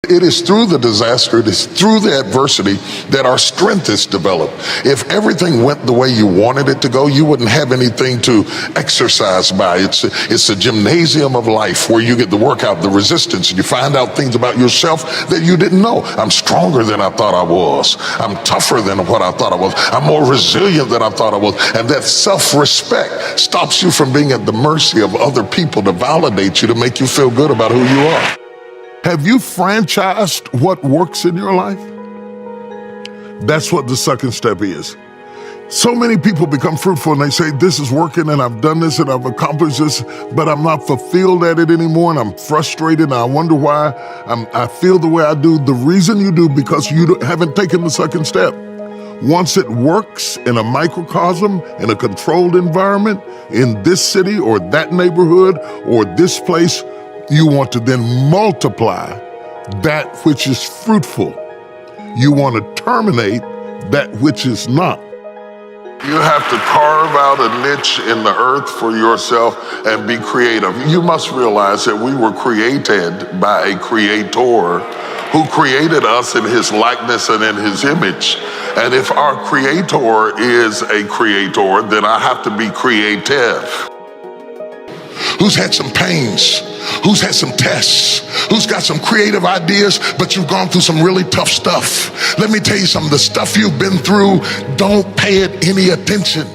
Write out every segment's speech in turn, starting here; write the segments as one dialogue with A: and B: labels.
A: It is through the disaster, it is through the adversity that our strength is developed. If everything went the way you wanted it to go, you wouldn't have anything to exercise by. It's a gymnasium of life where you get the workout, the resistance, and you find out things about yourself that you didn't know. I'm stronger than I thought I was. I'm tougher than what I thought I was. I'm more resilient than I thought I was. And that self-respect stops you from being at the mercy of other people to validate you, to make you feel good about who you are. Have you franchised what works in your life? That's what the second step is. So many people become fruitful and they say, this is working and I've done this and I've accomplished this, but I'm not fulfilled at it anymore and I'm frustrated and I wonder why I feel the way I do. The reason you do, because you haven't taken the second step. Once it works in a microcosm, in a controlled environment, in this city or that neighborhood or this place, you want to then multiply that which is fruitful. You want to terminate that which is not. You have to carve out a niche in the earth for yourself and be creative. You must realize that we were created by a creator who created us in his likeness and in his image. And if our creator is a creator, then I have to be creative. Who's had some pains? Who's had some tests? Who's got some creative ideas, but you've gone through some really tough stuff? Let me tell you something, the stuff you've been through, don't pay it any attention.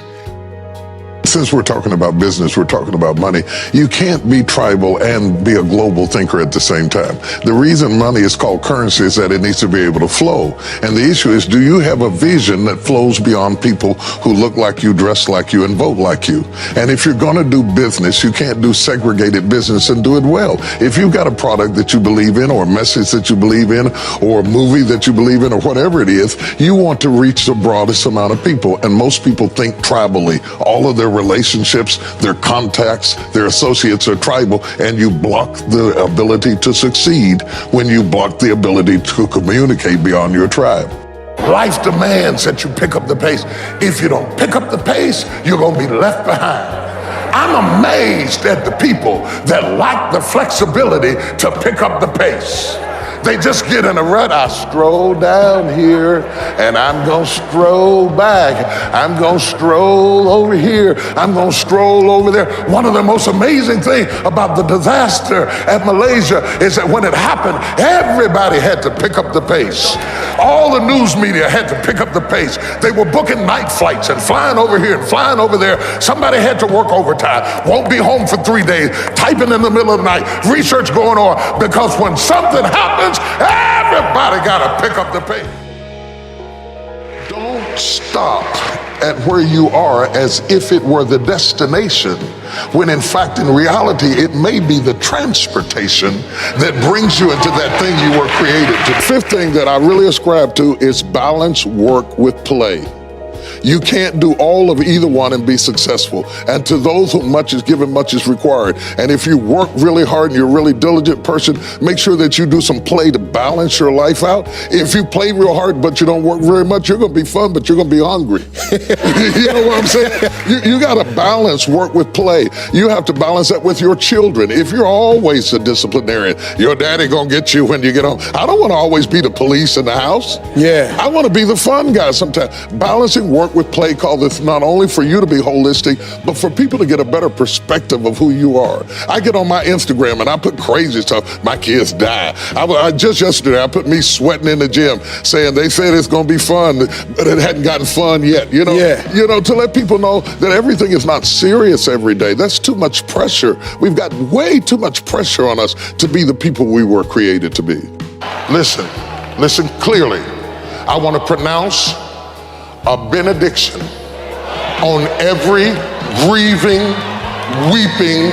A: Since we're talking about business, we're talking about money, you can't be tribal and be a global thinker at the same time. The reason money is called currency is that it needs to be able to flow. And the issue is, do you have a vision that flows beyond people who look like you, dress like you, and vote like you? And if you're gonna do business, you can't do segregated business and do it well. If you've got a product that you believe in, or a message that you believe in, or a movie that you believe in, or whatever it is, you want to reach the broadest amount of people. And most people think tribally. All of their relationships, their contacts, their associates are tribal, and you block the ability to succeed when you block the ability to communicate beyond your tribe. Life demands that you pick up the pace. If you don't pick up the pace, you're gonna be left behind. I'm amazed at the people that lack the flexibility to pick up the pace. They just get in a rut. I stroll down here and I'm gonna stroll back. I'm gonna stroll over here. I'm gonna stroll over there. One of the most amazing things about the disaster at Malaysia is that when it happened, everybody had to pick up the pace. All the news media had to pick up the pace. They were booking night flights and flying over here and flying over there. Somebody had to work overtime, won't be home for 3 days, typing in the middle of the night, research going on, because when something happens, everybody gotta pick up the pace. Don't stop at where you are as if it were the destination, when in fact, in reality, it may be the transportation that brings you into that thing you were created to. The fifth thing that I really ascribe to is balance work with play. You can't do all of either one and be successful. And to those whom much is given, much is required. And if you work really hard and you're a really diligent person, make sure that you do some play to balance your life out. If you play real hard but you don't work very much, you're gonna be fun, but you're gonna be hungry. You know what I'm saying? You gotta balance work with play. You have to balance that with your children. If you're always a disciplinarian, your daddy gonna get you when you get home. I don't wanna always be the police in the house.
B: Yeah.
A: I wanna be the fun guy sometimes. Balancing work with play, called this not only for you to be holistic, but for people to get a better perspective of who you are. I get on my Instagram and I put crazy stuff. My kids die. I just yesterday, I put me sweating in the gym saying they said it's gonna be fun, but it hadn't gotten fun yet. You know, you know, to let people know that everything is not serious every day. That's too much pressure. We've got way too much pressure on us to be the people we were created to be. Listen clearly. I want to pronounce a benediction on every grieving, weeping,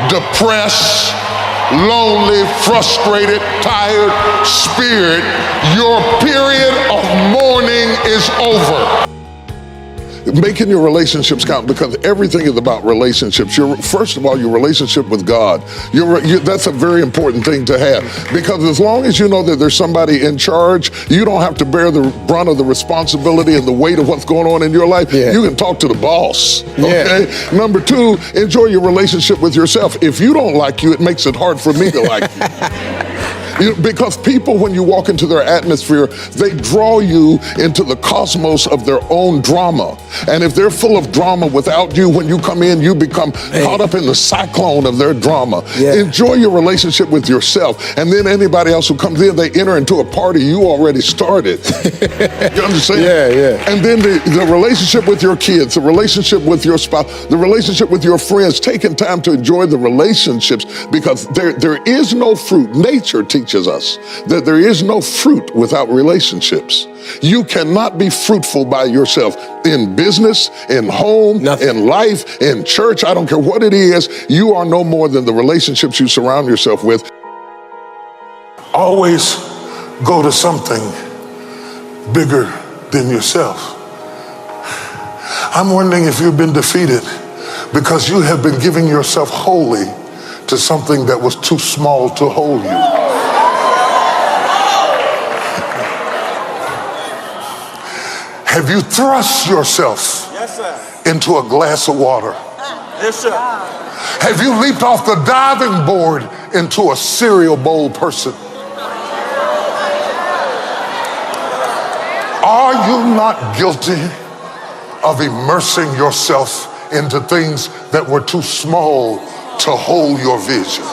A: depressed, lonely, frustrated, tired spirit. Your period of mourning is over. Making your relationships count, because everything is about relationships. First of all, your relationship with God. That's a very important thing to have, because as long as you know that there's somebody in charge, you don't have to bear the brunt of the responsibility and the weight of what's going on in your life. You can talk to the boss, okay? Number two, enjoy your relationship with yourself. If you don't like you, it makes it hard for me to like you. Because people, when you walk into their atmosphere, they draw you into the cosmos of their own drama. And if they're full of drama without you, when you come in, you become caught up in the cyclone of their drama. Enjoy your relationship with yourself. And then anybody else who comes in, they enter into a party you already started. You understand? And then the relationship with your kids, the relationship with your spouse, the relationship with your friends, taking time to enjoy the relationships, because there is no fruit. Nature teaches us that there is no fruit without relationships. You cannot be fruitful by yourself in business, in home, in life, in church. I don't care what it is. You are no more than the relationships you surround yourself with. Always go to something bigger than yourself. I'm wondering if you've been defeated because you have been giving yourself wholly to something that was too small to hold you. Have you thrust yourself into a glass of water?
B: Yes, sir.
A: Have you leaped off the diving board into a cereal bowl person? Are you not guilty of immersing yourself into things that were too small to hold your vision?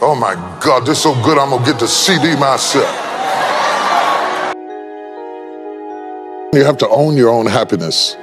A: Oh my God, this is so good, I'm gonna get the CD myself. You have to own your own happiness.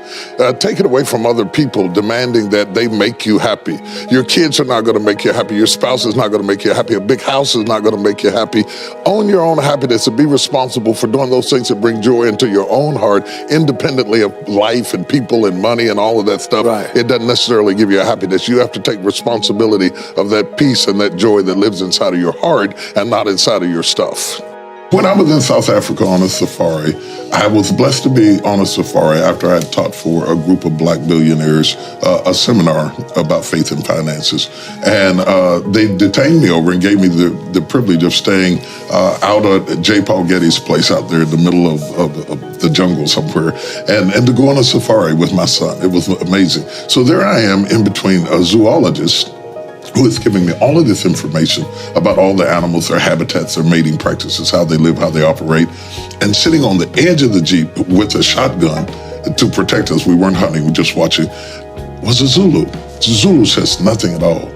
A: Take it away from other people demanding that they make you happy. Your kids are not gonna make you happy. Your spouse is not gonna make you happy. A big house is not gonna make you happy. Own your own happiness and be responsible for doing those things that bring joy into your own heart, independently of life and people and money and all of that stuff. It doesn't necessarily give you a happiness. You have to take responsibility of that peace and that joy that lives inside of your heart and not inside of your stuff. When I was in South Africa on a safari, I was blessed to be on a safari after I had taught for a group of black billionaires a seminar about faith and finances. And they detained me over and gave me the privilege of staying out at J. Paul Getty's place out there in the middle of the jungle somewhere, and to go on a safari with my son. It was amazing. So there I am in between a zoologist who is giving me all of this information about all the animals, their habitats, their mating practices, how they live, how they operate, and sitting on the edge of the Jeep with a shotgun to protect us. We weren't hunting, we were just watching, was a Zulu. The Zulu says nothing at all.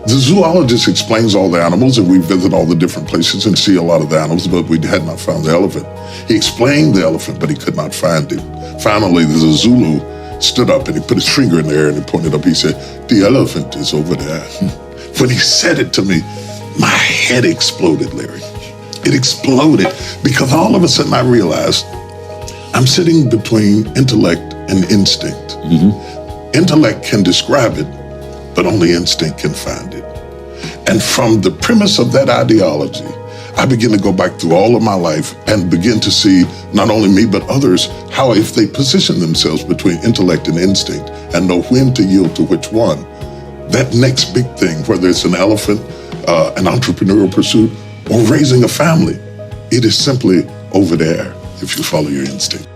A: The zoologist explains all the animals, and we visit all the different places and see a lot of the animals, but we had not found the elephant. He explained the elephant, but he could not find it. Finally, the Zulu stood up and he put his finger in the air and he pointed up. He said, "The elephant is over there." When he said it to me, my head exploded, Larry. It exploded because all of a sudden I realized I'm sitting between intellect and instinct. Intellect can describe it, but only instinct can find it. And from the premise of that ideology, I begin to go back through all of my life and begin to see not only me, but others, how if they position themselves between intellect and instinct and know when to yield to which one, that next big thing, whether it's an elephant, an entrepreneurial pursuit, or raising a family, it is simply over there if you follow your instinct.